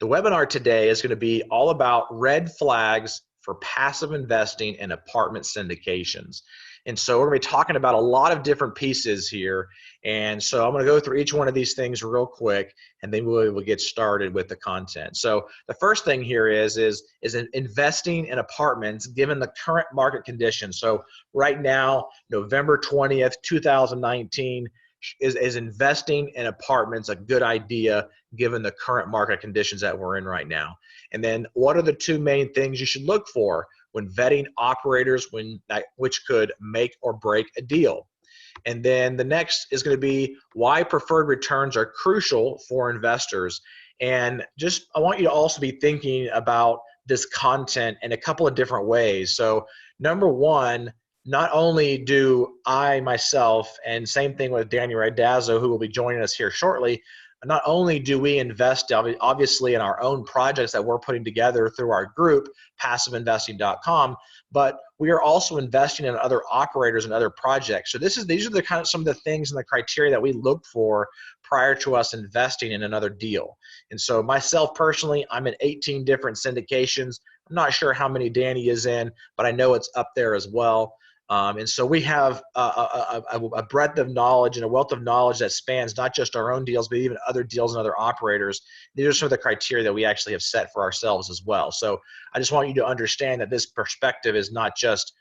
The webinar today is going to be all about red flags for passive investing in apartment syndications. And so we're going to be talking about a lot of different pieces here. And so I'm going to go through each one of these things real quick, and then we'll get started with the content. So the first thing here is investing in apartments given the current market conditions. So right now, November 20th, 2019, is investing in apartments a good idea given the current market conditions that we're in right now? And then what are the two main things you should look for when vetting operators which could make or break a deal? And then the next is going to be why preferred returns are crucial for investors. And just I want you to also be thinking about this content in a couple of different ways. So number one, not only do I myself, and same thing with Danny Randazzo, who will be joining us here shortly, not only do we invest obviously in our own projects that we're putting together through our group, passiveinvesting.com, but we are also investing in other operators and other projects. So these are the kind of some of the things and the criteria that we look for prior to us investing in another deal. And so myself personally, I'm in 18 different syndications. I'm not sure how many Danny is in, but I know it's up there as well. And so we have a breadth of knowledge and a wealth of knowledge that spans not just our own deals, but even other deals and other operators. These are some of the criteria that we actually have set for ourselves as well. So I just want you to understand that this perspective is not just,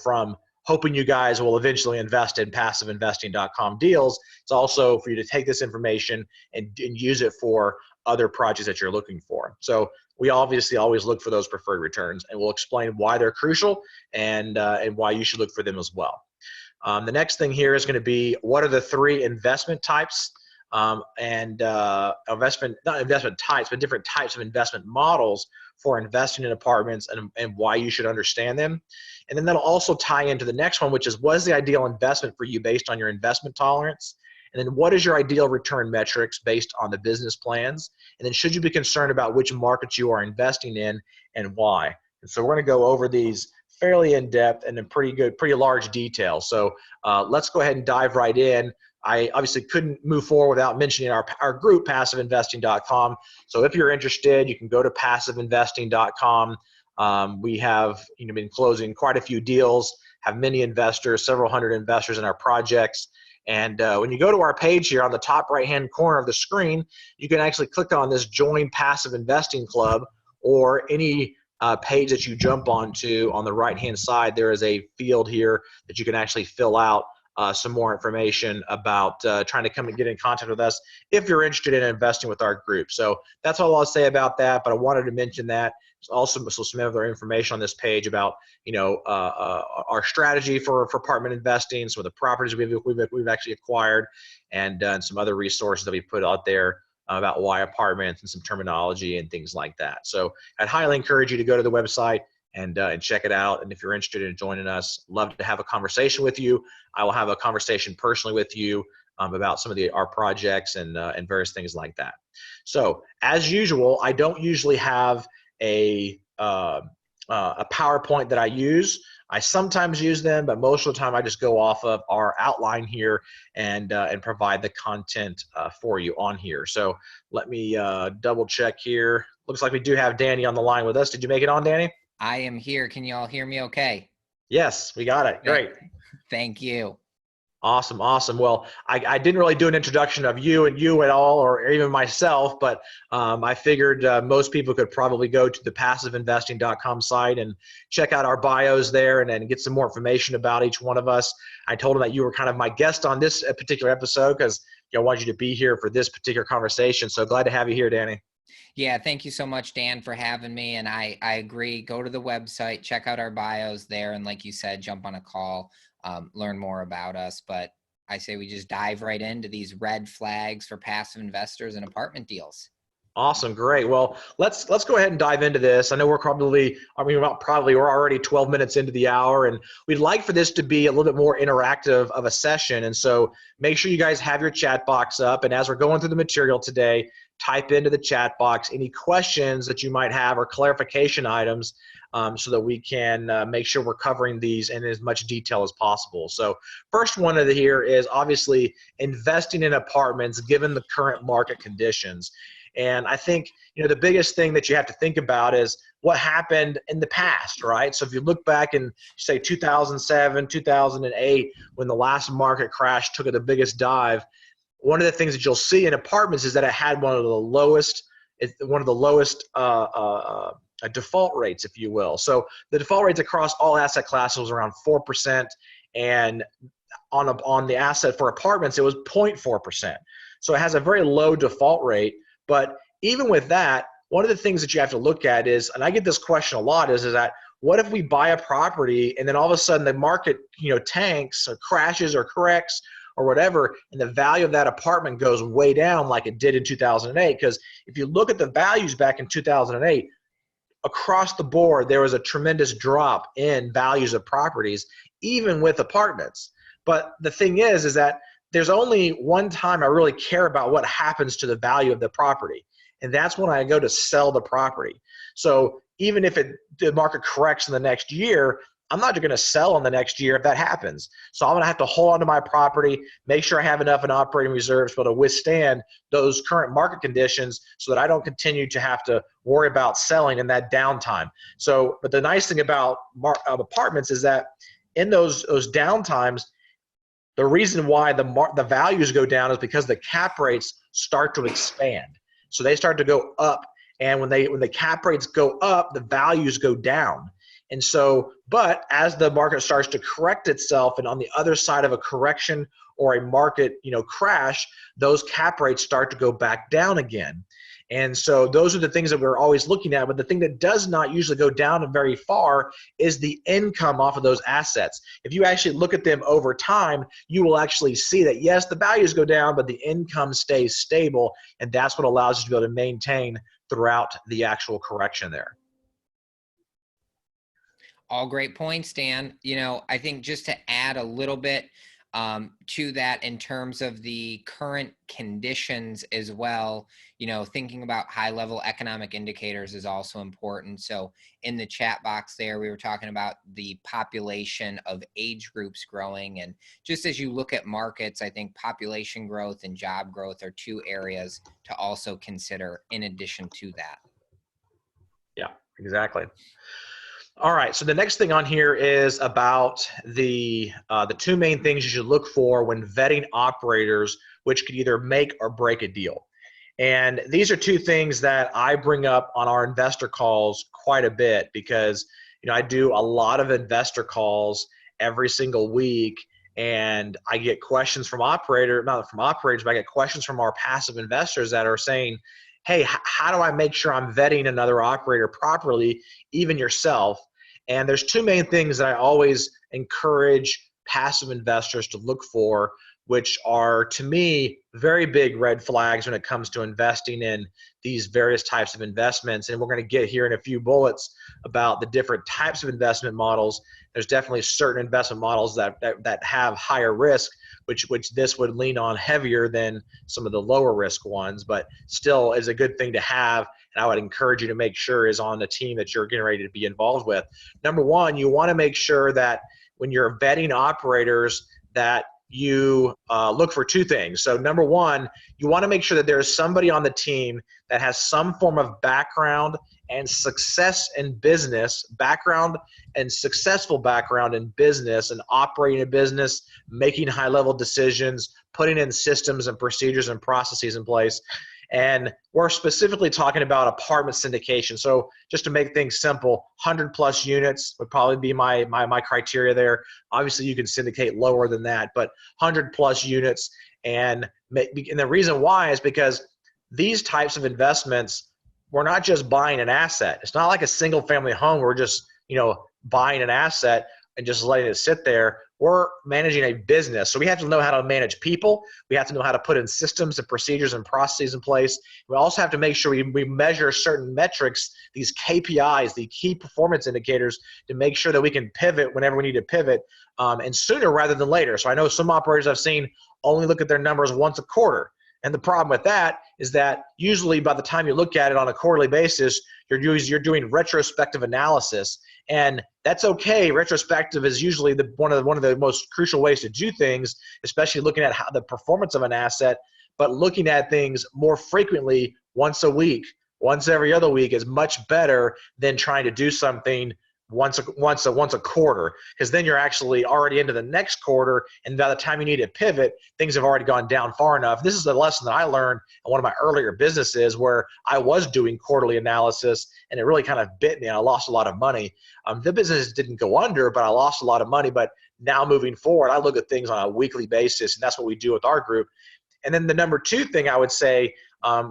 from hoping you guys will eventually invest in passiveinvesting.com deals. It's also for you to take this information and use it for other projects that you're looking for. So we obviously always look for those preferred returns, and we'll explain why they're crucial and why you should look for them as well. The next thing here is going to be what are the three investment types not investment types, but different types of investment models for investing in apartments and why you should understand them. And then that'll also tie into the next one, which is what is the ideal investment for you based on your investment tolerance? And then what is your ideal return metrics based on the business plans? And then should you be concerned about which markets you are investing in and why? And so we're going to go over these fairly in depth and in pretty large detail. So let's go ahead and dive right in. I obviously couldn't move forward without mentioning our group, passiveinvesting.com. So if you're interested, you can go to passiveinvesting.com. We have been closing quite a few deals, have many investors, several hundred investors in our projects. And when you go to our page here on the top right-hand corner of the screen, you can actually click on this Join Passive Investing Club, or any page that you jump onto on the right-hand side. There is a field here that you can actually fill out some more information about trying to come and get in contact with us if you're interested in investing with our group. So that's all I'll say about that, but I wanted to mention that. There's also some other information on this page about our strategy for apartment investing, some of the properties we've actually acquired, and some other resources that we put out there about why apartments and some terminology and things like that. So I'd highly encourage you to go to the website and check it out. And if you're interested in joining us, love to have a conversation with you. I will have a conversation personally with you about some of our projects and various things like that. So as usual, I don't usually have a PowerPoint that I use. I sometimes use them, but most of the time I just go off of our outline here and provide the content for you on here. So let me double check here. Looks like we do have Danny on the line with us. Did you make it on, Danny? I am here. Can you all hear me okay? Yes, we got it. Great. Thank you. Awesome, awesome. Well, I didn't really do an introduction of you at all, or even myself, but I figured most people could probably go to the passiveinvesting.com site and check out our bios there and get some more information about each one of us. I told them that you were kind of my guest on this particular episode because I wanted you to be here for this particular conversation. So glad to have you here, Danny. Yeah, thank you so much, Dan, for having me. And I agree. Go to the website, check out our bios there. And like you said, jump on a call, learn more about us. But I say we just dive right into these red flags for passive investors and apartment deals. Awesome, great. Well, let's go ahead and dive into this. I know we're already 12 minutes into the hour, and we'd like for this to be a little bit more interactive of a session. And so make sure you guys have your chat box up. And as we're going through the material today, type into the chat box any questions that you might have or clarification items so that we can make sure we're covering these in as much detail as possible. So first one of here is obviously investing in apartments given the current market conditions. And I think, the biggest thing that you have to think about is what happened in the past, right? So if you look back in, say, 2007, 2008, when the last market crash took the biggest dive, one of the things that you'll see in apartments is that it had one of the lowest default rates, if you will. So the default rates across all asset classes was around 4%, and on the asset for apartments, it was 0.4%. So it has a very low default rate. But even with that, one of the things that you have to look at is, and I get this question a lot, is that what if we buy a property and then all of a sudden the market, tanks or crashes or corrects or whatever, and the value of that apartment goes way down like it did in 2008? Because if you look at the values back in 2008, across the board, there was a tremendous drop in values of properties, even with apartments. But the thing is that there's only one time I really care about what happens to the value of the property, and that's when I go to sell the property. So even if the market corrects in the next year, I'm not going to sell in the next year if that happens. So I'm going to have to hold on to my property, make sure I have enough in operating reserves to be able to withstand those current market conditions so that I don't continue to have to worry about selling in that downtime. So, but the nice thing about apartments is that in those downtimes, the reason why the values go down is because the cap rates start to expand. So they start to go up, and when the cap rates go up, the values go down. And so, but as the market starts to correct itself, and on the other side of a correction or a market, crash, those cap rates start to go back down again. And so those are the things that we're always looking at. But the thing that does not usually go down very far is the income off of those assets. If you actually look at them over time, you will actually see that, yes, the values go down, but the income stays stable. And that's what allows you to be able to maintain throughout the actual correction there. All great points, Dan. I think just to add a little bit to that in terms of the current conditions as well, thinking about high-level economic indicators is also important. So in the chat box there, we were talking about the population of age groups growing. And just as you look at markets, I think population growth and job growth are two areas to also consider in addition to that. Yeah, exactly. All right, so the next thing on here is about the two main things you should look for when vetting operators, which could either make or break a deal. And these are two things that I bring up on our investor calls quite a bit because, I do a lot of investor calls every single week, and I get questions from not from operators, but I get questions from our passive investors that are saying, hey, how do I make sure I'm vetting another operator properly, even yourself? And there's two main things that I always encourage passive investors to look for, which are, to me, very big red flags when it comes to investing in these various types of investments. And we're going to get here in a few bullets about the different types of investment models. There's definitely certain investment models that have higher risk, which this would lean on heavier than some of the lower risk ones, but still is a good thing to have. And I would encourage you to make sure is on the team that you're getting ready to be involved with. Number one, you want to make sure that when you're vetting operators that you look for two things. So number one, you want to make sure that there's somebody on the team that has some form of background and success in business, successful background in business and operating a business, making high-level decisions, putting in systems and procedures and processes in place. And we're specifically talking about apartment syndication. So just to make things simple, 100+ units would probably be my criteria there. Obviously, you can syndicate lower than that, but 100+ units. And the reason why is because these types of investments, we're not just buying an asset. It's not like a single family home. We're just, buying an asset and just letting it sit there. We're managing a business. So we have to know how to manage people. We have to know how to put in systems and procedures and processes in place. We also have to make sure we measure certain metrics, these KPIs, the key performance indicators, to make sure that we can pivot whenever we need to pivot, and sooner rather than later. So I know some operators I've seen only look at their numbers once a quarter. And the problem with that is that usually by the time you look at it on a quarterly basis, you're doing retrospective analysis. And that's okay. Retrospective is usually one of the most crucial ways to do things, especially looking at how the performance of an asset, but looking at things more frequently once a week, once every other week is much better than trying to do something once a quarter, because then you're actually already into the next quarter, and by the time you need to pivot, things have already gone down far enough. This is a lesson that I learned in one of my earlier businesses where I was doing quarterly analysis, and it really kind of bit me. I lost a lot of money. The business didn't go under, but I lost a lot of money. But now moving forward, I look at things on a weekly basis, and that's what we do with our group. And then the number two thing I would say,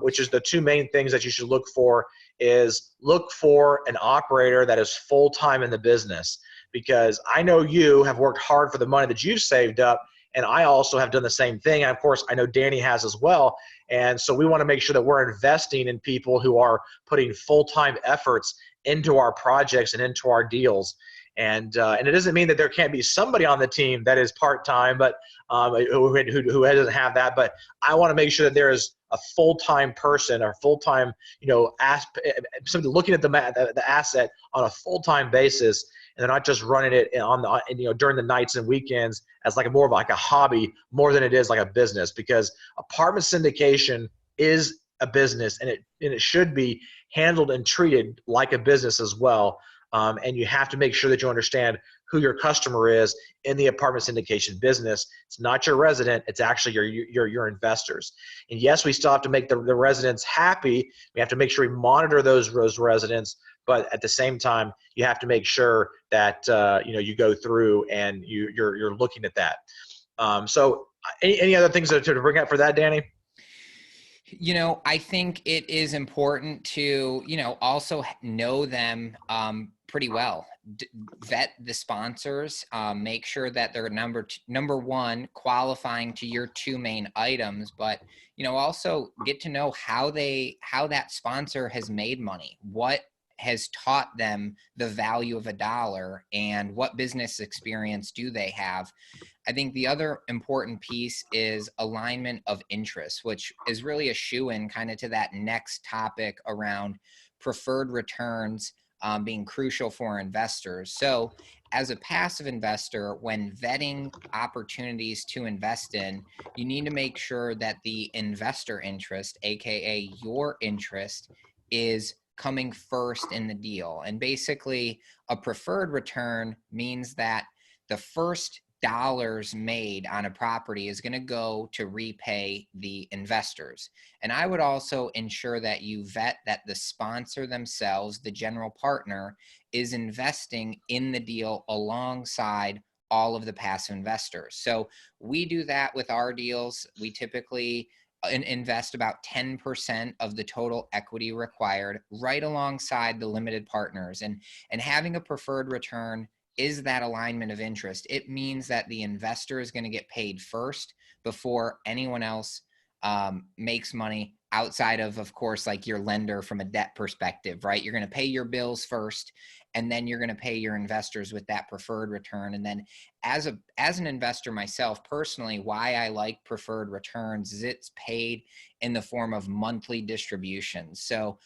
which is the two main things that you should look for, is look for an operator that is full-time in the business. Because I know you have worked hard for the money that you've saved up, and I also have done the same thing. And of course, I know Danny has as well. And so we want to make sure that we're investing in people who are putting full-time efforts into our projects and into our deals. And it doesn't mean that there can't be somebody on the team that is part-time, but who doesn't have that. But I want to make sure that there is a full-time person or full-time, somebody looking at the asset on a full-time basis, and they're not just running it during the nights and weekends as like more of like a hobby more than it is like a business. Because apartment syndication is a business, and it should be handled and treated like a business as well. And you have to make sure that you understand who your customer is in the apartment syndication business. It's not your resident, it's actually your investors. And yes, we still have to make the residents happy. We have to make sure we monitor those residents, but at the same time, you have to make sure that you go through and you're looking at that. So any other things to bring up for that, Danny? I think it is important to, also know them pretty well. Vet the sponsors, make sure that they're number one, qualifying to your two main items, but, also get to know how that sponsor has made money, what has taught them the value of a dollar, and what business experience do they have. I think the other important piece is alignment of interests, which is really a shoe-in kind of to that next topic around preferred returns being crucial for investors. So as a passive investor, when vetting opportunities to invest in, you need to make sure that the investor interest, AKA your interest, is coming first in the deal. And basically, a preferred return means that the first dollars made on a property is going to go to repay the investors. And I would also ensure that you vet that the sponsor themselves, the general partner, is investing in the deal alongside all of the passive investors. So we do that with our deals. We typically invest about 10% of the total equity required right alongside the limited partners. And having a preferred return is that alignment of interest. It means that the investor is going to get paid first before anyone else makes money outside of course, like your lender from a debt perspective, right? You're going to pay your bills first, and then you're going to pay your investors with that preferred return. And then as an investor myself, personally, why I like preferred returns is it's paid in the form of monthly distributions. So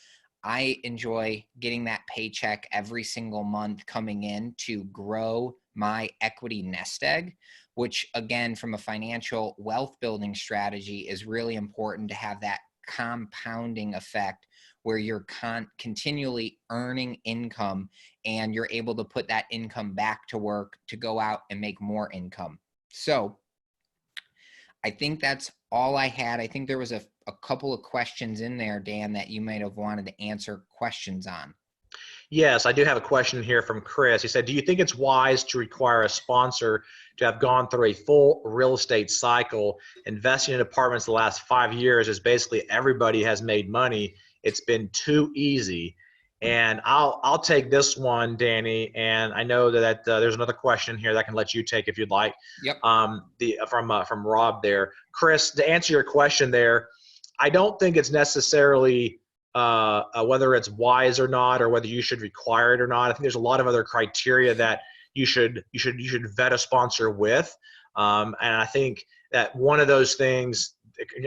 I enjoy getting that paycheck every single month coming in to grow my equity nest egg, which again, from a financial wealth building strategy, is really important to have that compounding effect where you're continually earning income and you're able to put that income back to work to go out and make more income. So I think that's all I had. I think there was a couple of questions in there, Dan, that you might have wanted to answer questions on. Yes, I do have a question here from Chris. He said, do you think it's wise to require a sponsor to have gone through a full real estate cycle? Investing in apartments the last 5 years is basically everybody has made money. It's been too easy. And I'll take this one, Danny. And I know that there's another question here that I can let you take if you'd like. Yep. From Rob there. Chris, to answer your question there, I don't think it's necessarily whether it's wise or not, or whether you should require it or not. I think there's a lot of other criteria that you should vet a sponsor with. And I think that one of those things,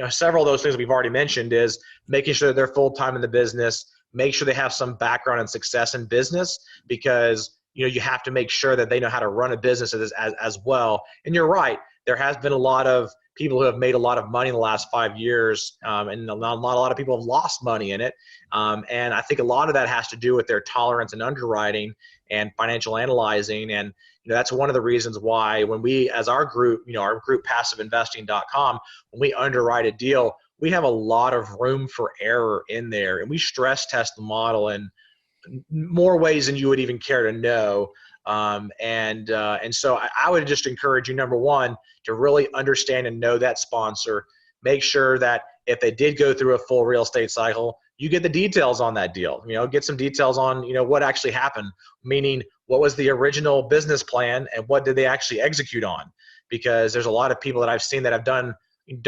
several of those things we've already mentioned, is making sure that they're full-time in the business, make sure they have some background and success in business, because you have to make sure that they know how to run a business as well. And you're right, there has been a lot of people who have made a lot of money in the last 5 years, and not a lot of people have lost money in it. And I think a lot of that has to do with their tolerance and underwriting and financial analyzing. And that's one of the reasons why when we, as our group, our group passiveinvesting.com, when we underwrite a deal, we have a lot of room for error in there, and we stress test the model in more ways than you would even care to know. And so I would just encourage you, number one, to really understand and know that sponsor. Make sure that if they did go through a full real estate cycle, you get the details on that deal. Get some details on what actually happened, meaning what was the original business plan and what did they actually execute on? Because there's a lot of people that I've seen that have done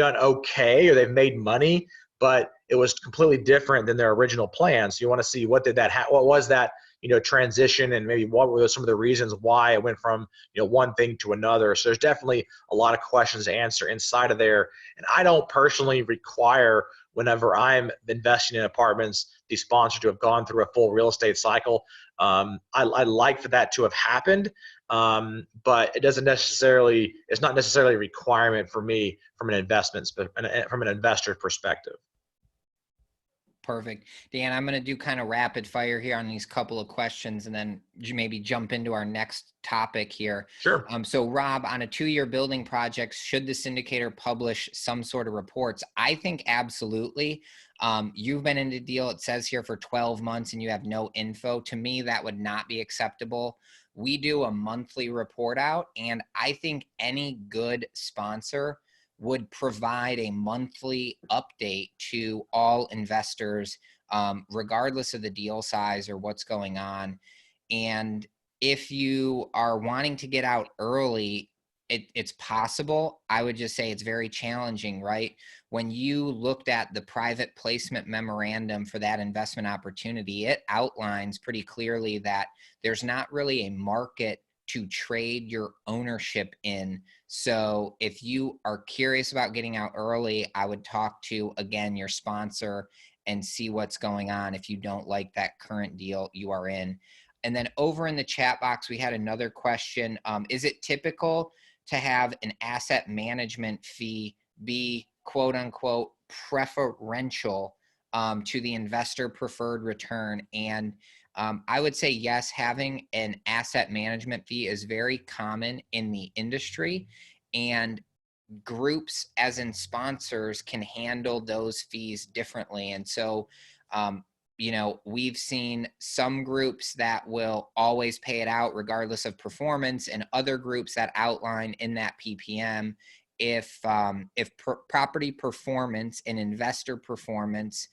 okay, or they've made money, but it was completely different than their original plan. So you want to see what was that transition, and maybe what were some of the reasons why it went from one thing to another. So there's definitely a lot of questions to answer inside of there. And I don't personally require, whenever I'm investing in apartments, these sponsors to have gone through a full real estate cycle. I like for that to have happened, but it's not necessarily a requirement for me from an investor perspective. Perfect. Dan, I'm going to do kind of rapid fire here on these couple of questions and then maybe jump into our next topic here. Sure. So Rob, on a 2-year building project, should the syndicator publish some sort of reports? I think absolutely. You've been in the deal, it says here, for 12 months and you have no info. To me, that would not be acceptable. We do a monthly report out, and I think any good sponsor would provide a monthly update to all investors, regardless of the deal size or what's going on. And if you are wanting to get out early, it's possible. I would just say it's very challenging, right? When you looked at the private placement memorandum for that investment opportunity, it outlines pretty clearly that there's not really a market to trade your ownership in. So if you are curious about getting out early, I would talk to, again, your sponsor and see what's going on if you don't like that current deal you are in. And then over in the chat box, we had another question. Is it typical to have an asset management fee be, quote unquote, preferential to the investor preferred return? And I would say yes, having an asset management fee is very common in the industry, and groups, as in sponsors, can handle those fees differently. And so, we've seen some groups that will always pay it out regardless of performance, and other groups that outline in that PPM if property performance and investor performance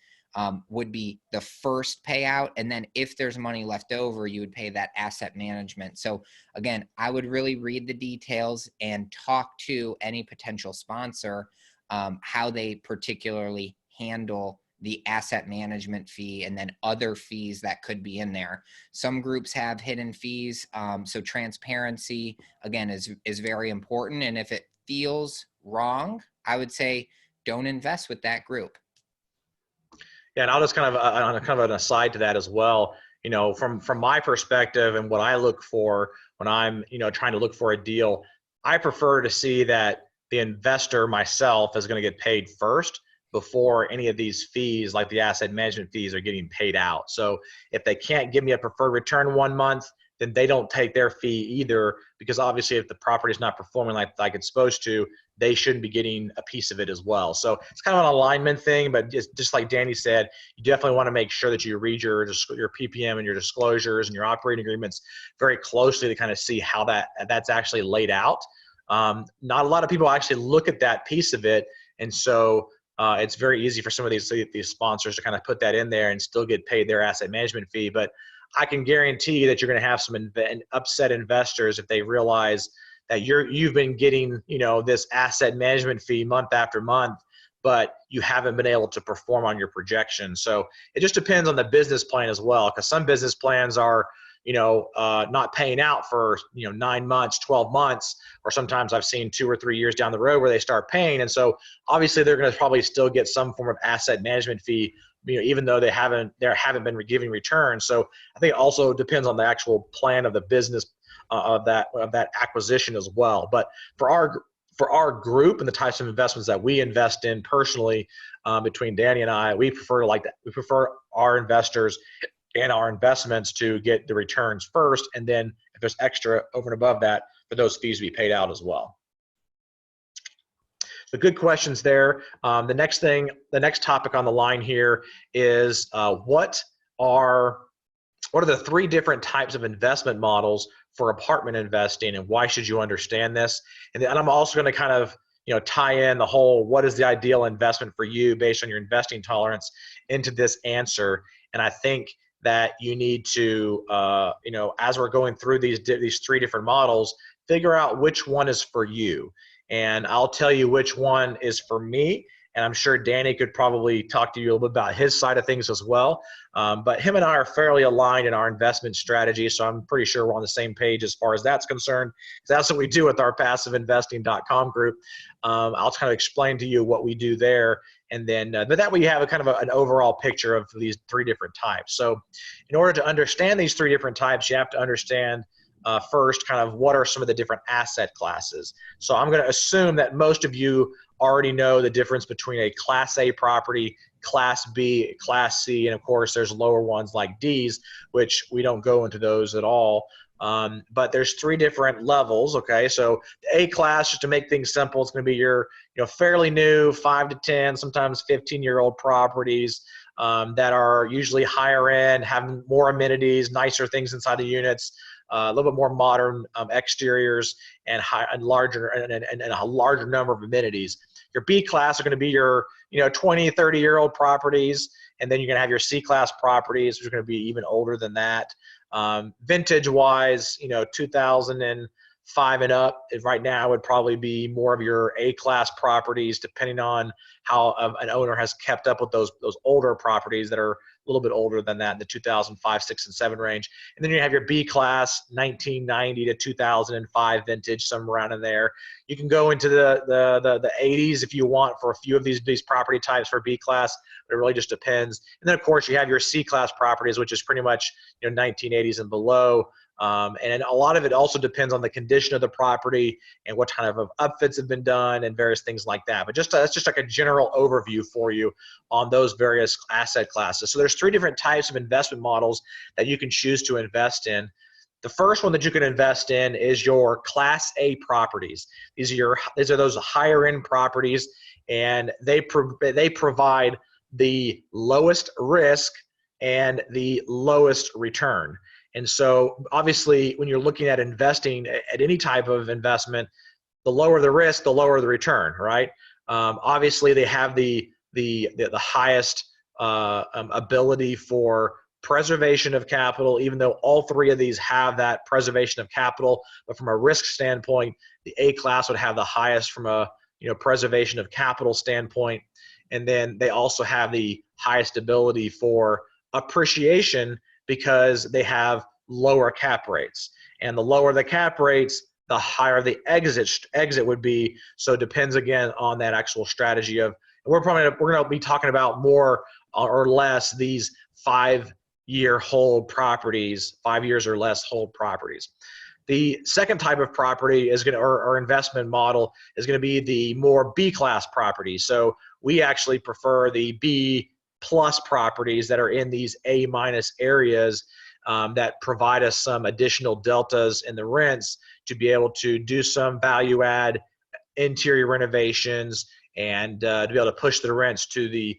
would be the first payout, and then if there's money left over, you would pay that asset management. So again, I would really read the details and talk to any potential sponsor how they particularly handle the asset management fee and then other fees that could be in there. Some groups have hidden fees, so transparency, again, is very important. And if it feels wrong, I would say don't invest with that group. Yeah, and I'll just kind of an aside to that as well. From my perspective and what I look for when I'm trying to look for a deal, I prefer to see that the investor myself is going to get paid first before any of these fees, like the asset management fees, are getting paid out. So if they can't give me a preferred return 1 month, then they don't take their fee either, because obviously if the property is not performing like it's supposed to, they shouldn't be getting a piece of it as well. So it's kind of an alignment thing, but just like Danny said, you definitely want to make sure that you read your PPM and your disclosures and your operating agreements very closely to kind of see how that's actually laid out. Not a lot of people actually look at that piece of it, and so it's very easy for some of these sponsors to kind of put that in there and still get paid their asset management fee. But I can guarantee you that you're going to have some upset investors if they realize that you've been getting this asset management fee month after month, but you haven't been able to perform on your projections. So it just depends on the business plan as well, because some business plans are not paying out for 9 months, 12 months, or sometimes I've seen 2 or 3 years down the road where they start paying. And so obviously they're going to probably still get some form of asset management fee, even though they haven't been giving returns. So I think it also depends on the actual plan of the business of that acquisition as well. But for For our group and the types of investments that we invest in personally, between Danny and I, we prefer we prefer our investors and our investments to get the returns first, and then if there's extra over and above that, for those fees to be paid out as well. So good questions there. The next topic on the line here is what are the 3 different types of investment models for apartment investing, and why should you understand this? And I'm also going to kind of tie in the whole what is the ideal investment for you based on your investing tolerance into this answer. And I think that you need to as we're going through these 3 different models, figure out which one is for you. And I'll tell you which one is for me. And I'm sure Danny could probably talk to you a little bit about his side of things as well. But him and I are fairly aligned in our investment strategy, so I'm pretty sure we're on the same page as far as that's concerned. That's what we do with our passiveinvesting.com group. I'll kind of explain to you what we do there, and then but that way you have a kind of an overall picture of these 3 different types. So in order to understand these 3 different types, you have to understand first kind of what are some of the different asset classes. So I'm going to assume that most of you already know the difference between a Class A property, Class B, Class C, and of course there's lower ones like Ds, which we don't go into those at all. But there's 3 different levels. Okay, so A class, just to make things simple, it's going to be your fairly new 5 to 10, sometimes 15-year-old properties that are usually higher end, have more amenities, nicer things inside the units, a little bit more modern exteriors, and a larger number of amenities. Your B class are going to be your 20, 30-year-old properties, and then you're going to have your C class properties, which are going to be even older than that. Vintage wise, 2005 and up right now would probably be more of your A class properties, depending on how an owner has kept up with those older properties that are a little bit older than that, in the 2005, 6, and 7 range. And then you have your B class, 1990 to 2005 vintage, somewhere around in there. You can go into the 80s if you want for a few of these property types for B class, but it really just depends. And then of course you have your C class properties, which is pretty much 1980s and below. And a lot of it also depends on the condition of the property and what kind of upfits have been done and various things like that. But that's just like a general overview for you on those various asset classes. So there's 3 different types of investment models that you can choose to invest in. The first one that you can invest in is your Class A properties. These are those higher end properties, and they provide the lowest risk and the lowest return. And so obviously when you're looking at investing at any type of investment, the lower the risk, the lower the return, right? Obviously they have the highest ability for preservation of capital, even though all 3 of these have that preservation of capital. But from a risk standpoint, the A class would have the highest from a preservation of capital standpoint. And then they also have the highest ability for appreciation, because they have lower cap rates. And the lower the cap rates, the higher the exit would be. So it depends again on that actual strategy of, we're going to be talking about more or less these 5-year hold properties, 5 years or less hold properties. The second type of property is or investment model is going to be the more B class properties. So we actually prefer the B plus properties that are in these A minus areas that provide us some additional deltas in the rents to be able to do some value add interior renovations and to be able to push the rents to the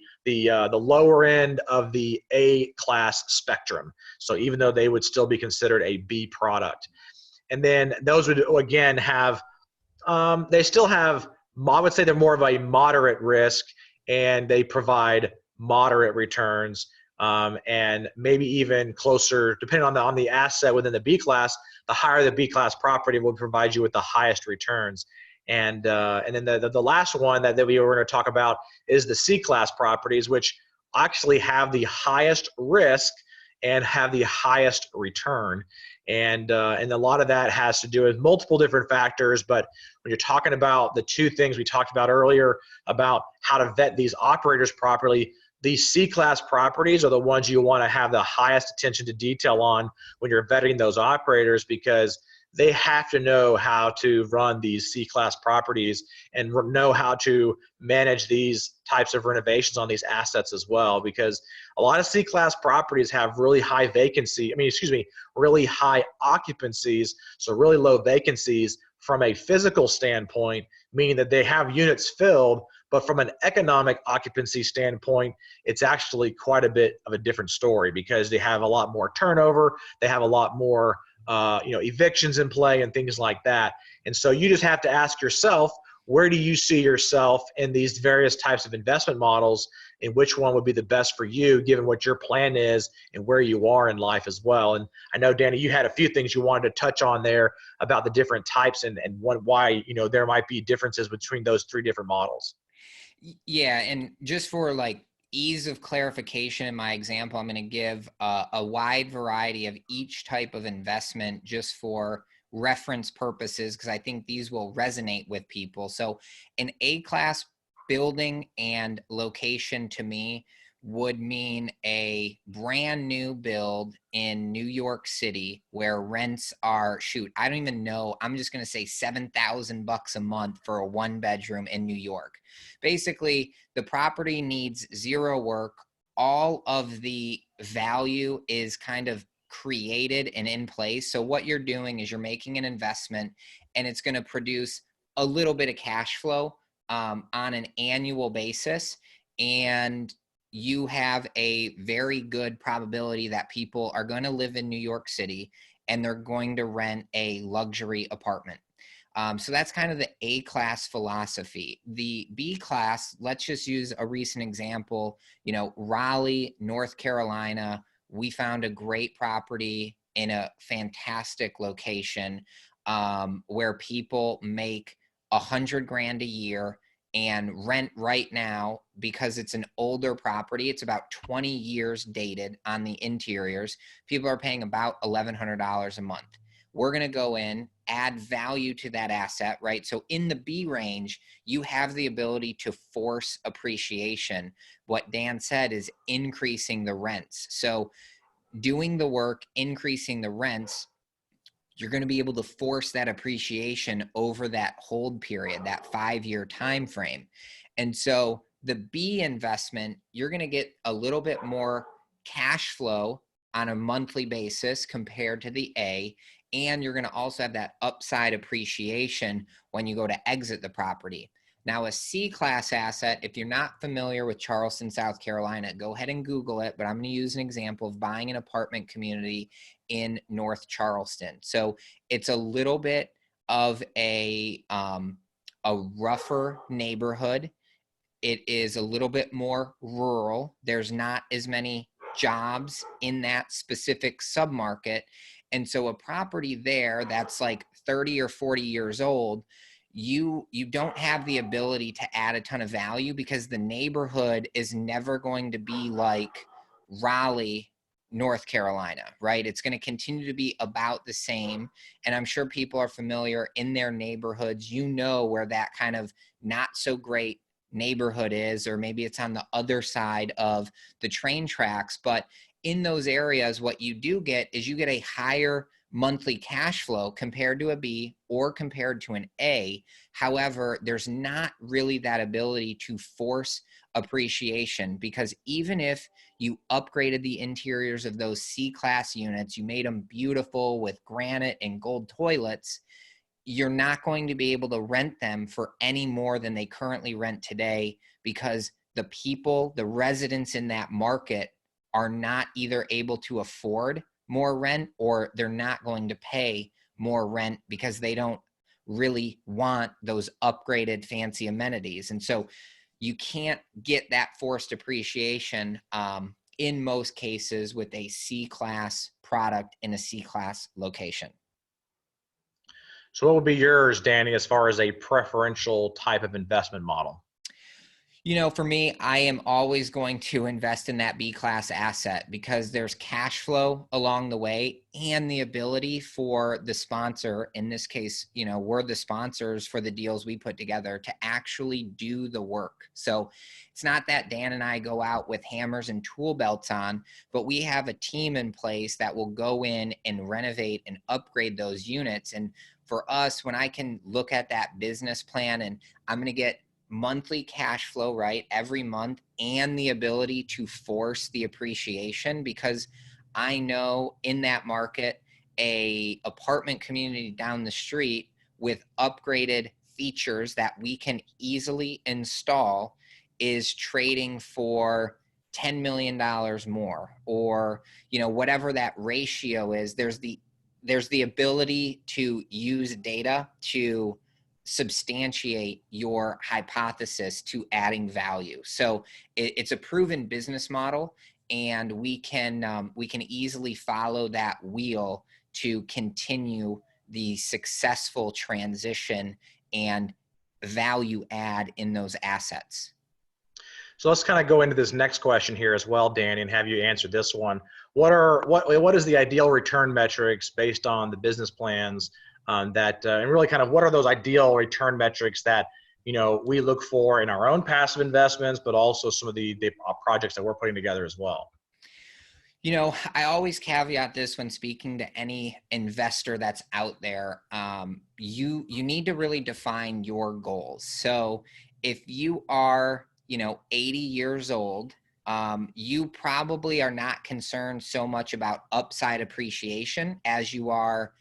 lower end of the A class spectrum. So even though they would still be considered a B product. And then those would again have, they still have, I would say they're more of a moderate risk, and they provide moderate returns, and maybe even closer, depending on the asset within the B class. The higher the B class property will provide you with the highest returns. And then the last one that we were going to talk about is the C class properties, which actually have the highest risk and have the highest return. And a lot of that has to do with multiple different factors. But when you're talking about the 2 things we talked about earlier about how to vet these operators properly, these C-class properties are the ones you want to have the highest attention to detail on when you're vetting those operators, because they have to know how to run these C-class properties and know how to manage these types of renovations on these assets as well, because a lot of C-class properties have really high vacancy, really high occupancies, so really low vacancies from a physical standpoint, meaning that they have units filled, but from an economic occupancy standpoint, it's actually quite a bit of a different story because they have a lot more turnover, they have a lot more evictions in play and things like that. And so you just have to ask yourself, where do you see yourself in these various types of investment models, and which one would be the best for you given what your plan is and where you are in life as well. And I know, Danny, you had a few things you wanted to touch on there about the different types and why there might be differences between those three different models. Yeah, and just for like ease of clarification in my example, I'm going to give a wide variety of each type of investment just for reference purposes, because I think these will resonate with people. So an A-class building and location to me would mean a brand new build in New York City where rents are, shoot, I don't even know, I'm just going to say $7,000 a month for a 1-bedroom in New York. Basically, the property needs zero work. All of the value is kind of created and in place. So what you're doing is you're making an investment and it's going to produce a little bit of cash flow on an annual basis. And you have a very good probability that people are going to live in New York City and they're going to rent a luxury apartment. So that's kind of the A-class philosophy. The B-class, let's just use a recent example, Raleigh, North Carolina. We found a great property in a fantastic location where people make $100,000 a year and rent right now, because it's an older property, it's about 20 years dated on the interiors. People are paying about $1,100 a month. We're going to go in, add value to that asset, right? So in the B range, you have the ability to force appreciation. What Dan said is increasing the rents. So doing the work, increasing the rents, you're going to be able to force that appreciation over that hold period, that 5-year time frame. And so the B investment, you're going to get a little bit more cash flow on a monthly basis compared to the A, and you're going to also have that upside appreciation when you go to exit the property. Now, a C-class asset, if you're not familiar with Charleston, South Carolina, go ahead and Google it, but I'm going to use an example of buying an apartment community in North Charleston. So it's a little bit of a rougher neighborhood. It is a little bit more rural. There's not as many jobs in that specific submarket. And so a property there that's like 30 or 40 years old, you don't have the ability to add a ton of value because the neighborhood is never going to be like Raleigh, North Carolina, right? It's going to continue to be about the same. And I'm sure people are familiar in their neighborhoods, where that kind of not so great neighborhood is, or maybe it's on the other side of the train tracks. But in those areas, what you do get is you get a higher monthly cash flow compared to a B or compared to an A. However, there's not really that ability to force appreciation, because even if you upgraded the interiors of those C-class units, you made them beautiful with granite and gold toilets, you're not going to be able to rent them for any more than they currently rent today, because the people, the residents in that market are not either able to afford more rent, or they're not going to pay more rent because they don't really want those upgraded fancy amenities. And so you can't get that forced appreciation in most cases with a C-class product in a C-class location. So what would be yours, Danny, as far as a preferential type of investment model? For me, I am always going to invest in that B class asset because there's cash flow along the way and the ability for the sponsor, in this case, we're the sponsors for the deals we put together, to actually do the work. So it's not that Dan and I go out with hammers and tool belts on, but we have a team in place that will go in and renovate and upgrade those units. And for us, when I can look at that business plan and I'm going to get monthly cash flow, right, every month, and the ability to force the appreciation, because I know in that market, a apartment community down the street with upgraded features that we can easily install is trading for $10 million more, or whatever that ratio is. There's the ability to use data to substantiate your hypothesis to adding value. So it's a proven business model, and we can easily follow that wheel to continue the successful transition and value add in those assets. So let's kind of go into this next question here as well, Danny, and have you answer this one. What is the ideal return metrics based on the business plans and really kind of what are those ideal return metrics that we look for in our own passive investments, but also some of the projects that we're putting together as well? I always caveat this when speaking to any investor that's out there. You need to really define your goals. So if you are 80 years old, you probably are not concerned so much about upside appreciation as you are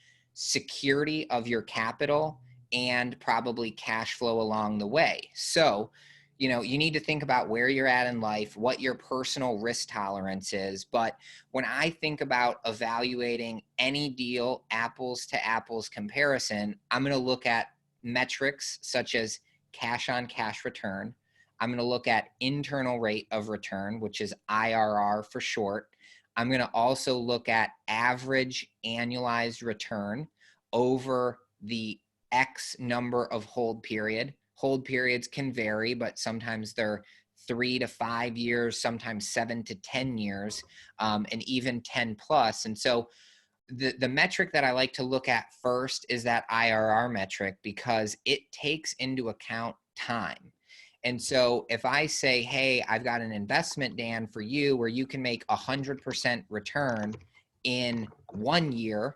security of your capital and probably cash flow along the way. So you need to think about where you're at in life, what your personal risk tolerance is. But when I think about evaluating any deal, apples to apples comparison, I'm going to look at metrics such as cash on cash return. I'm going to look at internal rate of return, which is IRR for short. I'm going to also look at average annualized return over the X number of hold period. Hold periods can vary, but sometimes they're 3 to 5 years, sometimes 7 to 10 years, and even 10 plus. And so the metric that I like to look at first is that IRR metric, because it takes into account time. And so if I say, hey, I've got an investment, Dan, for you where you can make 100% return in 1 year,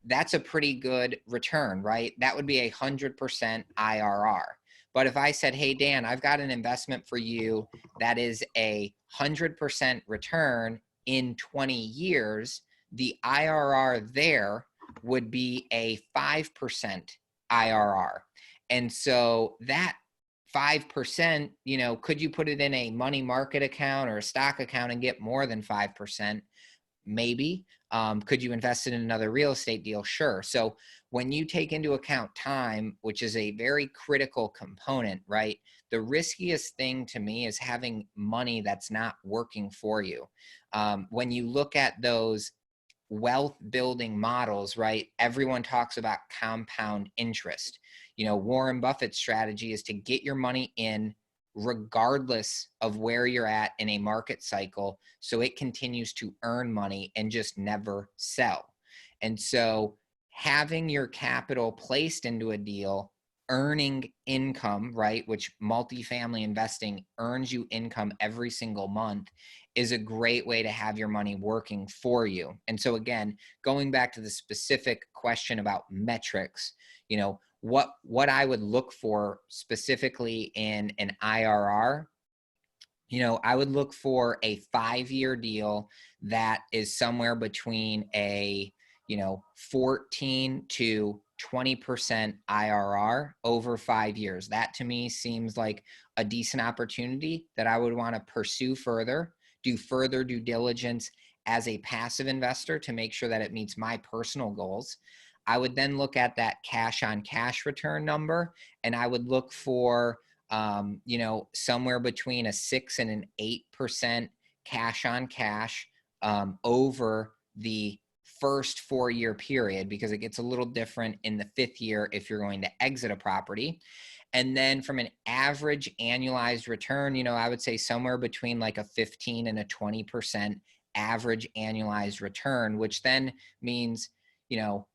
that's a pretty good return, right? That would be 100% IRR. But if I said, hey, Dan, I've got an investment for you that is 100% return in 20 years, the IRR there would be 5% IRR. And so that 5%, could you put it in a money market account or a stock account and get more than 5%? Maybe. Could you invest in another real estate deal? Sure. So when you take into account time, which is a very critical component, right? The riskiest thing to me is having money that's not working for you. When you look at those wealth building models, right? Everyone talks about compound interest. Warren Buffett's strategy is to get your money in regardless of where you're at in a market cycle, so it continues to earn money and just never sell. And so having your capital placed into a deal, earning income, right, which multifamily investing earns you income every single month, is a great way to have your money working for you. And so again, going back to the specific question about metrics, what I would look for specifically in an IRR, I would look for a 5-year deal that is somewhere between a 14 to 20% IRR over 5 years. That to me seems like a decent opportunity that I would want to pursue further, do further due diligence as a passive investor to make sure that it meets my personal goals. I would then look at that cash on cash return number, and I would look for somewhere between a 6 and an 8% cash on cash over the first 4-year period, because it gets a little different in the 5th year if you're going to exit a property. And then from an average annualized return, I would say somewhere between like a 15 and a 20% average annualized return, which then means,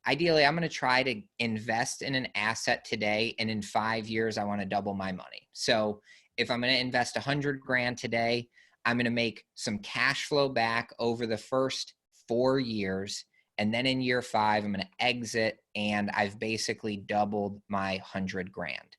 ideally I'm going to try to invest in an asset today, and in 5 years, I want to double my money. So if I'm going to invest 100 grand today, I'm going to make some cash flow back over the first 4 years. And then in year 5, I'm going to exit, and I've basically doubled my 100 grand.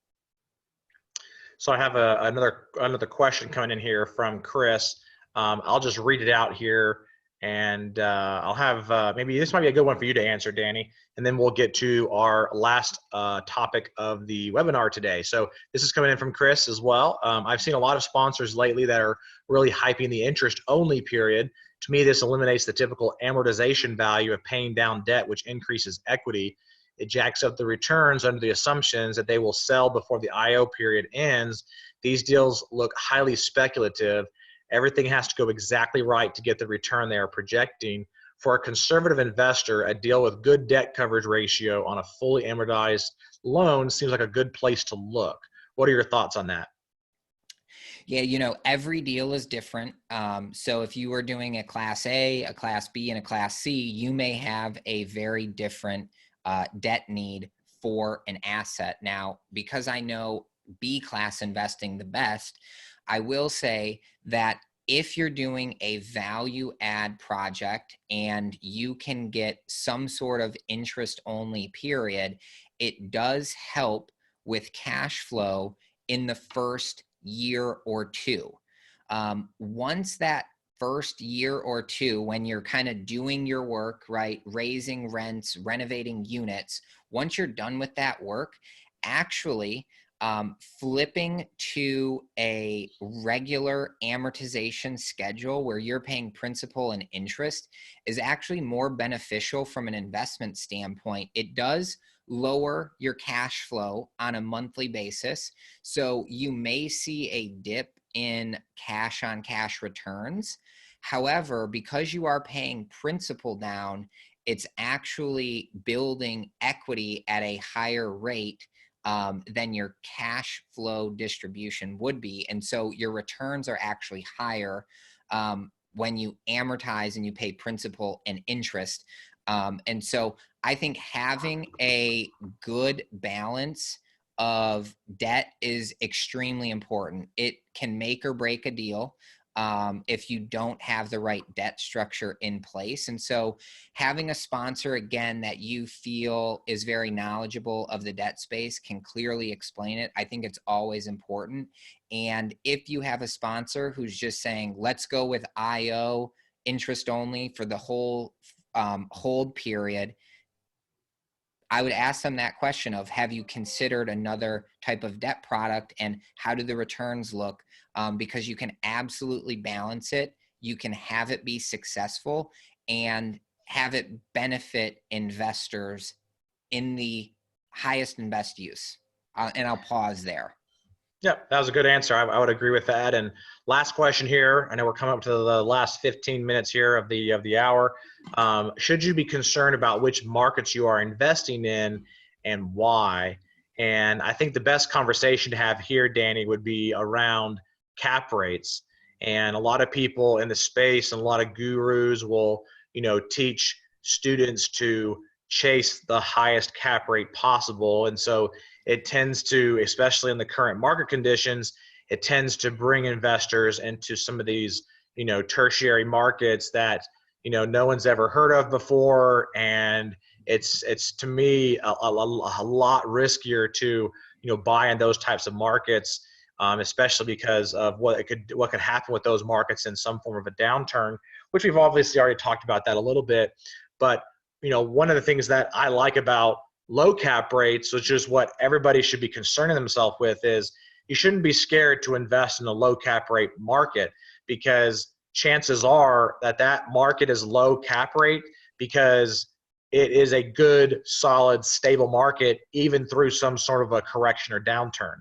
So I have another question coming in here from Chris. I'll just read it out here, and I'll have maybe this might be a good one for you to answer, Danny, and then we'll get to our last topic of the webinar today. So this is coming in from Chris as well. I've seen a lot of sponsors lately that are really hyping the interest-only period. To me, this eliminates the typical amortization value of paying down debt, which increases equity. It jacks up the returns under the assumptions that they will sell before the IO period ends. These deals look highly speculative. Everything has to go exactly right to get the return they are projecting. For a conservative investor, a deal with good debt coverage ratio on a fully amortized loan seems like a good place to look. What are your thoughts on that? Yeah, every deal is different. So if you are doing a Class A, a Class B, and a Class C, you may have a very different debt need for an asset. Now, because I know B class investing the best, I will say that if you're doing a value add project and you can get some sort of interest only period, it does help with cash flow in the first year or two. Once that first year or two, when you're kind of doing your work, right, raising rents, renovating units, once you're done with that work, actually flipping to a regular amortization schedule where you're paying principal and interest is actually more beneficial from an investment standpoint. It does lower your cash flow on a monthly basis. So you may see a dip in cash on cash returns. However, because you are paying principal down, it's actually building equity at a higher rate than your cash flow distribution would be. And so your returns are actually higher when you amortize and you pay principal and interest. And so I think having a good balance of debt is extremely important. It can make or break a deal if you don't have the right debt structure in place. And so having a sponsor, again, that you feel is very knowledgeable of the debt space can clearly explain it. I think it's always important. And if you have a sponsor who's just saying, let's go with IO interest only for the whole hold period, I would ask them that question of, have you considered another type of debt product and how do the returns look? Because you can absolutely balance it. You can have it be successful and have it benefit investors in the highest and best use. And I'll pause there. Yeah, that was a good answer. I would agree with that. And last question here. I know we're coming up to the last 15 minutes here of the hour. Should you be concerned about which markets you are investing in and why? And I think the best conversation to have here, Danny, would be around cap rates. And a lot of people in the space and a lot of gurus will, teach students to chase the highest cap rate possible. And so it tends to, especially in the current market conditions, it tends to bring investors into some of these, tertiary markets that, no one's ever heard of before. And it's to me a lot riskier to, buy in those types of markets, especially because of what could happen with those markets in some form of a downturn, which we've obviously already talked about that a little bit. But, one of the things that I like about low cap rates, which is what everybody should be concerning themselves with, is you shouldn't be scared to invest in a low cap rate market, because chances are that market is low cap rate because it is a good, solid, stable market, even through some sort of a correction or downturn.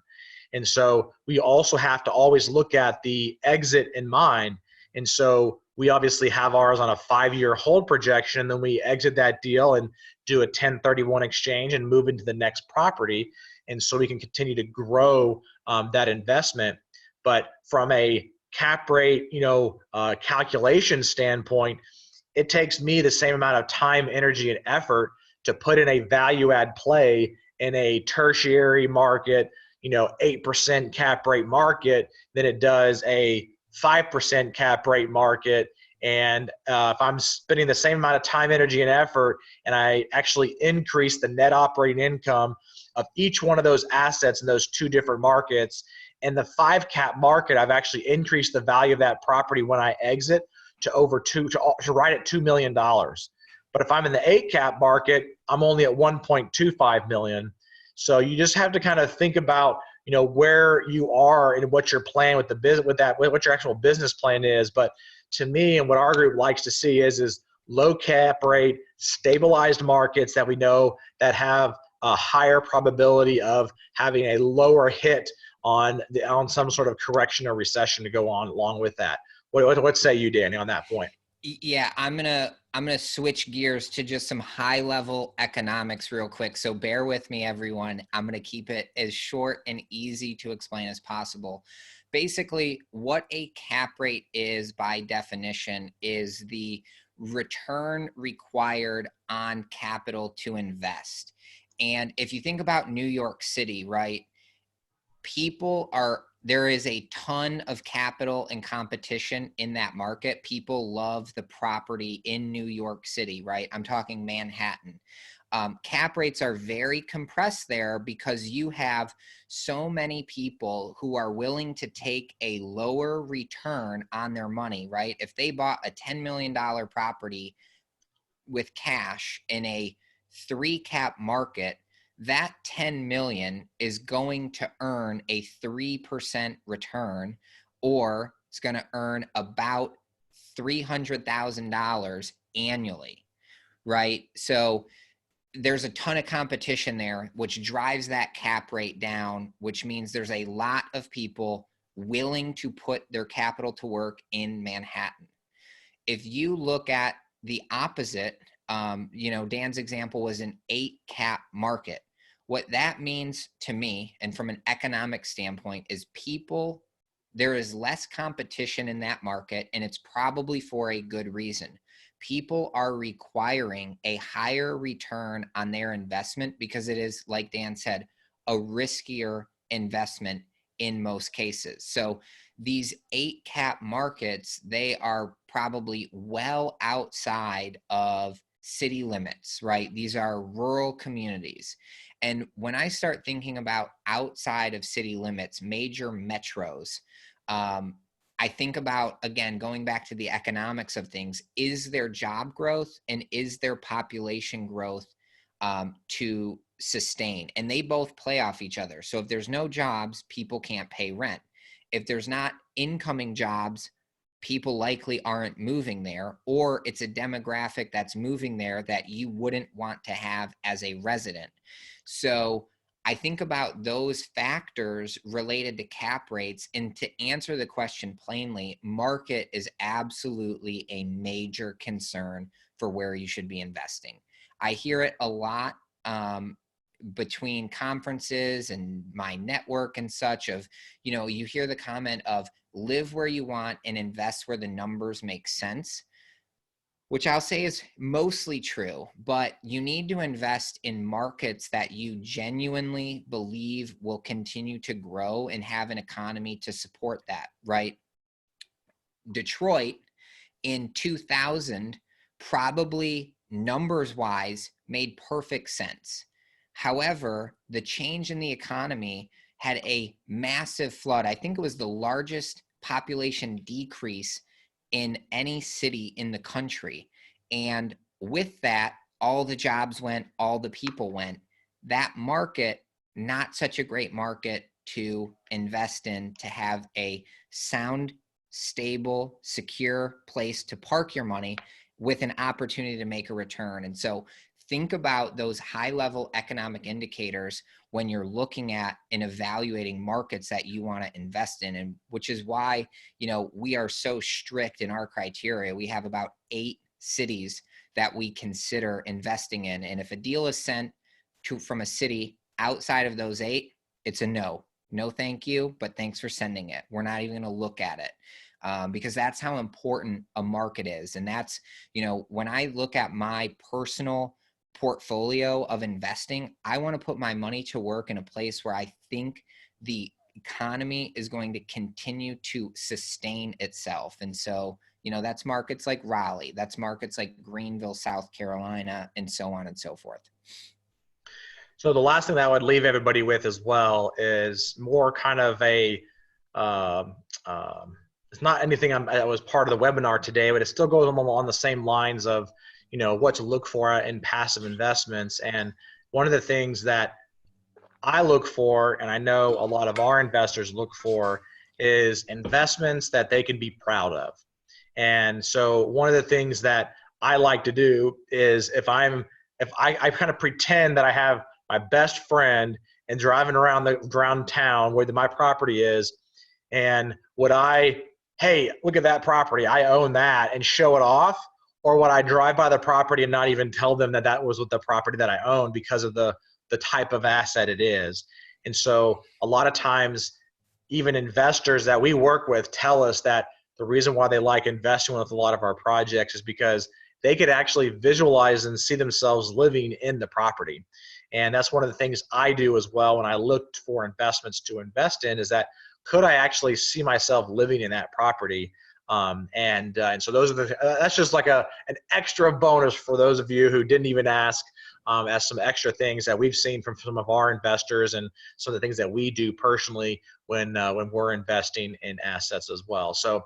And so we also have to always look at the exit in mind. And so we obviously have ours on a 5-year hold projection, and then we exit that deal and do a 1031 exchange and move into the next property. And so we can continue to grow that investment. But from a cap rate, calculation standpoint, it takes me the same amount of time, energy, and effort to put in a value add play in a tertiary market, 8% cap rate market than it does a 5% cap rate market. And if I'm spending the same amount of time, energy, and effort, and I actually increase the net operating income of each one of those assets in those two different markets, in the 5 cap market, I've actually increased the value of that property when I exit to right at $2 million. But if I'm in the 8 cap market, I'm only at 1.25 million. So you just have to kind of think about, where you are and what your plan with the business, what your actual business plan is. But to me, and what our group likes to see is low cap rate, stabilized markets that we know that have a higher probability of having a lower hit on some sort of correction or recession to go on along with that. What say you, Danny, on that point? Yeah, I'm gonna switch gears to just some high level economics real quick. So bear with me, everyone. I'm gonna keep it as short and easy to explain as possible. Basically, what a cap rate is by definition is the return required on capital to invest. And if you think about New York City, right? There is a ton of capital and competition in that market. People love the property in New York City, right? I'm talking Manhattan. Cap rates are very compressed there because you have so many people who are willing to take a lower return on their money, right? If they bought a $10 million property with cash in a 3 cap market, that 10 million is going to earn a 3% return, or it's going to earn about $300,000 annually, right? So there's a ton of competition there, which drives that cap rate down, which means there's a lot of people willing to put their capital to work in Manhattan. If you look at the opposite, Dan's example was an 8 cap market. What that means to me, and from an economic standpoint, is there is less competition in that market, and it's probably for a good reason. People are requiring a higher return on their investment because it is, like Dan said, a riskier investment in most cases. So these 8 cap markets, they are probably well outside of city limits, right? These are rural communities. And when I start thinking about outside of city limits, major metros, I think about, again, going back to the economics of things, is there job growth and is there population growth to sustain? And they both play off each other. So if there's no jobs, people can't pay rent. If there's not incoming jobs, people likely aren't moving there, or it's a demographic that's moving there that you wouldn't want to have as a resident. So I think about those factors related to cap rates, and to answer the question plainly, market is absolutely a major concern for where you should be investing. I hear it a lot between conferences and my network and such of, you hear the comment of live where you want and invest where the numbers make sense, which I'll say is mostly true, but you need to invest in markets that you genuinely believe will continue to grow and have an economy to support that, right? Detroit in 2000 probably numbers wise made perfect sense. However, the change in the economy had a massive flood. I think it was the largest population decrease in any city in the country. And with that, all the jobs went, all the people went. That market, not such a great market to invest in, to have a sound, stable, secure place to park your money, with an opportunity to make a return. And so think about those high level economic indicators when you're looking at and evaluating markets that you want to invest in. And which is why, we are so strict in our criteria. We have about 8 cities that we consider investing in. And if a deal is sent from a city outside of those 8, it's a no. No, thank you, but thanks for sending it. We're not even going to look at it. Because that's how important a market is. And that's, when I look at my personal portfolio of investing, I want to put my money to work in a place where I think the economy is going to continue to sustain itself. And so, that's markets like Raleigh, that's markets like Greenville, South Carolina, and so on and so forth. So the last thing that I would leave everybody with as well is more kind of a, it's not anything that was part of the webinar today, but it still goes on the same lines of, what to look for in passive investments. And one of the things that I look for, and I know a lot of our investors look for, is investments that they can be proud of. And so one of the things that I like to do is if I kind of pretend that I have my best friend and driving around town where my property is, and hey, look at that property, I own that, and show it off? Or would I drive by the property and not even tell them that was the property that I own because of the type of asset it is? And so a lot of times, even investors that we work with tell us that the reason why they like investing with a lot of our projects is because they could actually visualize and see themselves living in the property. And that's one of the things I do as well when I look for investments to invest in, is that could I actually see myself living in that property? And so those are that's just like an extra bonus for those of you who didn't even ask, as some extra things that we've seen from some of our investors and some of the things that we do personally when we're investing in assets as well. So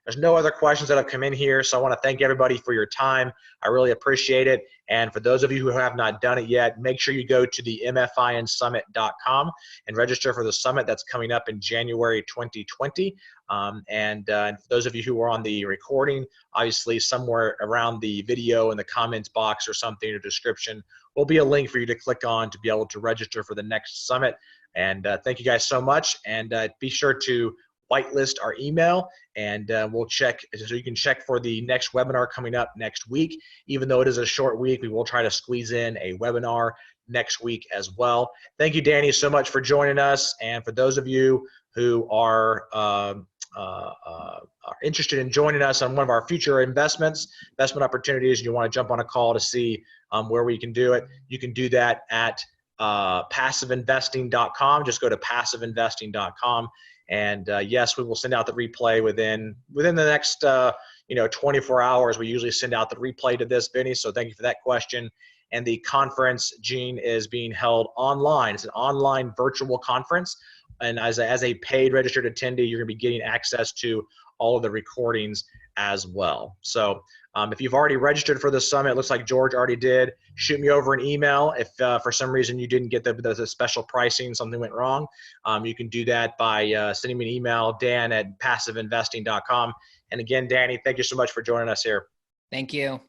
there's no other questions that have come in here. So I want to thank everybody for your time. I really appreciate it. And for those of you who have not done it yet, make sure you go to the mfinsummit.com and register for the summit that's coming up in January 2020. And for those of you who are on the recording, obviously somewhere around the video in the comments box or something in the description will be a link for you to click on to be able to register for the next summit. And thank you guys so much. And be sure to whitelist our email, and we'll check, so you can check for the next webinar coming up next week. Even though it is a short week, we will try to squeeze in a webinar next week as well. Thank you, Danny, so much for joining us. And for those of you who are interested in joining us on one of our future investment opportunities, and you want to jump on a call to see where we can do it, you can do that at passiveinvesting.com. Just go to passiveinvesting.com. And yes, we will send out the replay within the next 24 hours. We usually send out the replay to this, Vinny. So thank you for that question. And the conference, Gene, is being held online. It's an online virtual conference. And as a paid registered attendee, you're going to be getting access to all of the recordings as well. So if you've already registered for the summit, it looks like George already did, shoot me over an email. If for some reason you didn't get the special pricing, something went wrong, you can do that by sending me an email, Dan@passiveinvesting.com. And again, Danny, thank you so much for joining us here. Thank you.